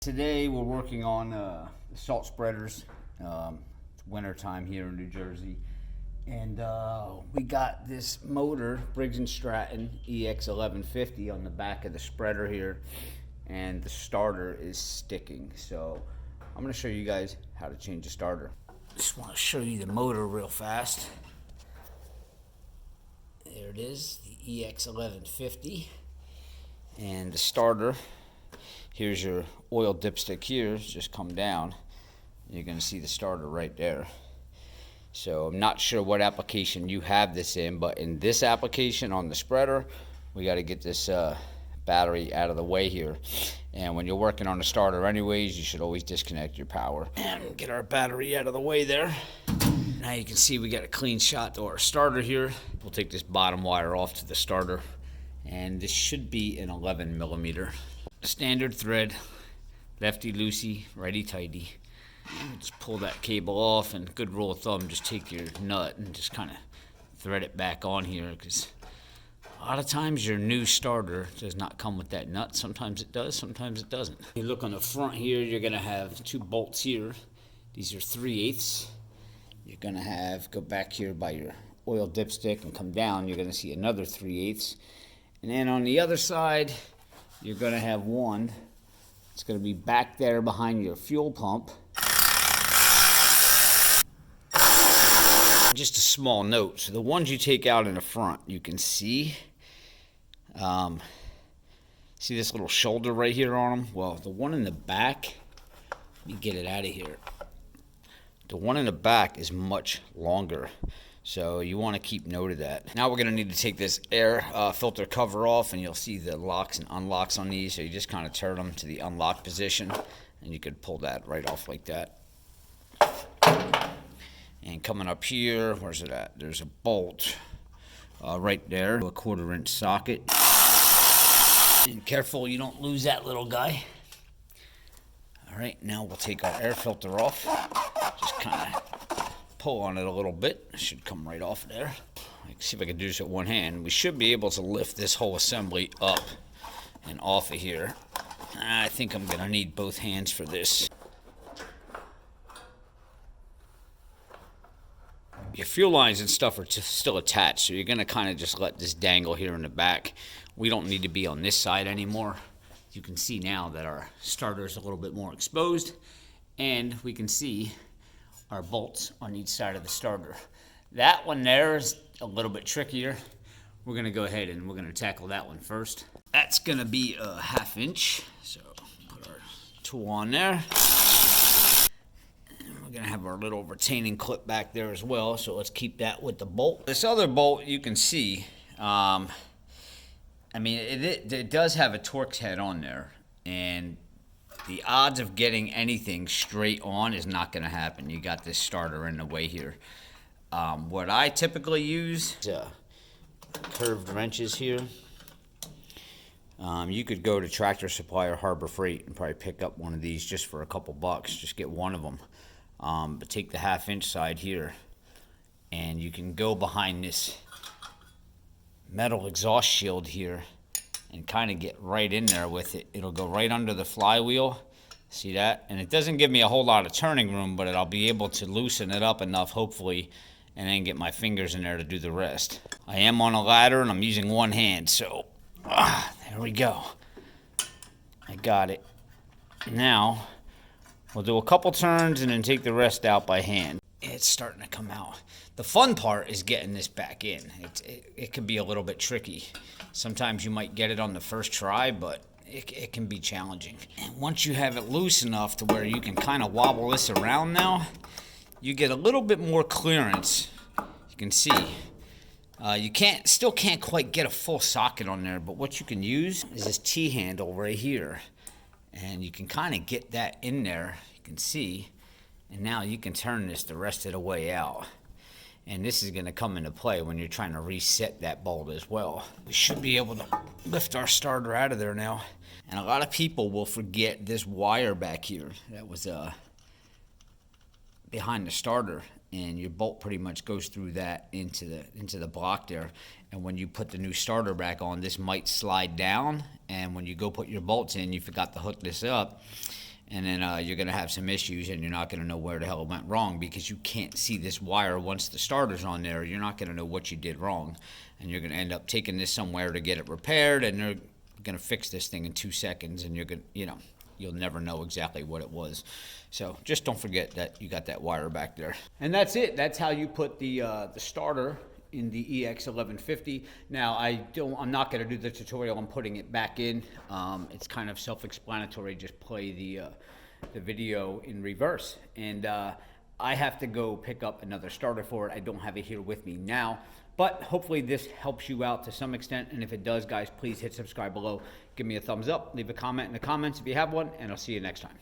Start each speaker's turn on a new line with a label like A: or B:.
A: Today we're working on the salt spreaders. It's winter time here in New Jersey, and we got this motor, Briggs Stratton Ex1150, on the back of the spreader here, and the starter is sticking. So I'm going to show you guys how to change the starter. Just want to show you the motor real fast. There it is, the Ex1150, and the starter. Here's your oil dipstick here, just come down. You're gonna see the starter right there. So I'm not sure what application you have this in, but in this application on the spreader, we gotta get this battery out of the way here. And when you're working on the starter anyways, you should always disconnect your power. And get our battery out of the way there. Now you can see we got a clean shot to our starter here. We'll take this bottom wire off to the starter, and this should be an 11mm. Standard thread, lefty loosey, righty tighty. Just pull that cable off, and good rule of thumb, just take your nut and just kind of thread it back on here, because a lot of times your new starter does not come with that nut. Sometimes it does, sometimes it doesn't. You look on the front here, you're gonna have two bolts here. These are 3/8. You're gonna have, go back here by your oil dipstick and come down, you're gonna see another 3/8. And then on the other side, you're going to have one. It's going to be back there behind your fuel pump. Just a small note. So the ones you take out in the front, you can see. See this little shoulder right here on them? Well, the one in the back, let me get it out of here. The one in the back is much longer. So you want to keep note of that. Now we're going to need to take this air filter cover off, and you'll see the locks and unlocks on these. So you just kind of turn them to the unlock position, and you could pull that right off like that. And coming up here, where's it at? There's a bolt right there, a 1/4-inch socket. And careful you don't lose that little guy. All right, now we'll take our air filter off. Just kind of pull on it a little bit. It should come right off there. Let's see if I can do this with one hand. We should be able to lift this whole assembly up and off of here. I think I'm gonna need both hands for this. Your fuel lines and stuff are still attached, so you're gonna kind of just let this dangle here in the back. We don't need to be on this side anymore. You can see now that our starter is a little bit more exposed, and we can see our bolts on each side of the starter. That one there is a little bit trickier. We're gonna go ahead and we're gonna tackle that one first. That's gonna be a 1/2 inch. So put our tool on there. And we're gonna have our little retaining clip back there as well. So let's keep that with the bolt. This other bolt you can see, I mean, it does have a Torx head on there, and the odds of getting anything straight on is not going to happen. You got this starter in the way here. What I typically use is curved wrenches here. You could go to Tractor Supply or Harbor Freight and probably pick up one of these just for a couple bucks. Just get one of them. But take the 1/2 inch side here, and you can go behind this metal exhaust shield here and kind of get right in there with it. It'll go right under the flywheel. See that? And it doesn't give me a whole lot of turning room, but I'll be able to loosen it up enough, hopefully, and then get my fingers in there to do the rest. I am on a ladder, and I'm using one hand, so there we go. I got it. Now, we'll do a couple turns and then take the rest out by hand. It's starting to come out. The fun part is getting this back in. It can be a little bit tricky. Sometimes you might get it on the first try, but it can be challenging. And once you have it loose enough to where you can kind of wobble this around now, you get a little bit more clearance. You can see. You still can't quite get a full socket on there, but what you can use is this T-handle right here. And you can kind of get that in there. You can see. And now you can turn this the rest of the way out. And this is going to come into play when you're trying to reset that bolt as well. We should be able to lift our starter out of there now. And a lot of people will forget this wire back here that was behind the starter. And your bolt pretty much goes through that into the block there. And when you put the new starter back on, this might slide down. And when you go put your bolts in, you forgot to hook this up. and then you're going to have some issues, and you're not going to know where the hell it went wrong because you can't see this wire once the starter's on there. You're not going to know what you did wrong, and you're going to end up taking this somewhere to get it repaired, and they're going to fix this thing in 2 seconds, and you're going to, you'll never know exactly what it was. So just don't forget that you got that wire back there. And that's it. That's how you put the starter in the EX1150. Now I'm not going to do the tutorial on putting it back in. It's kind of self-explanatory. Just play the video in reverse. And I have to go pick up another starter for it. I don't have it here with me now, but hopefully this helps you out to some extent. And if it does, guys, please hit subscribe below. Give me a thumbs up, leave a comment in the comments if you have one, and I'll see you next time.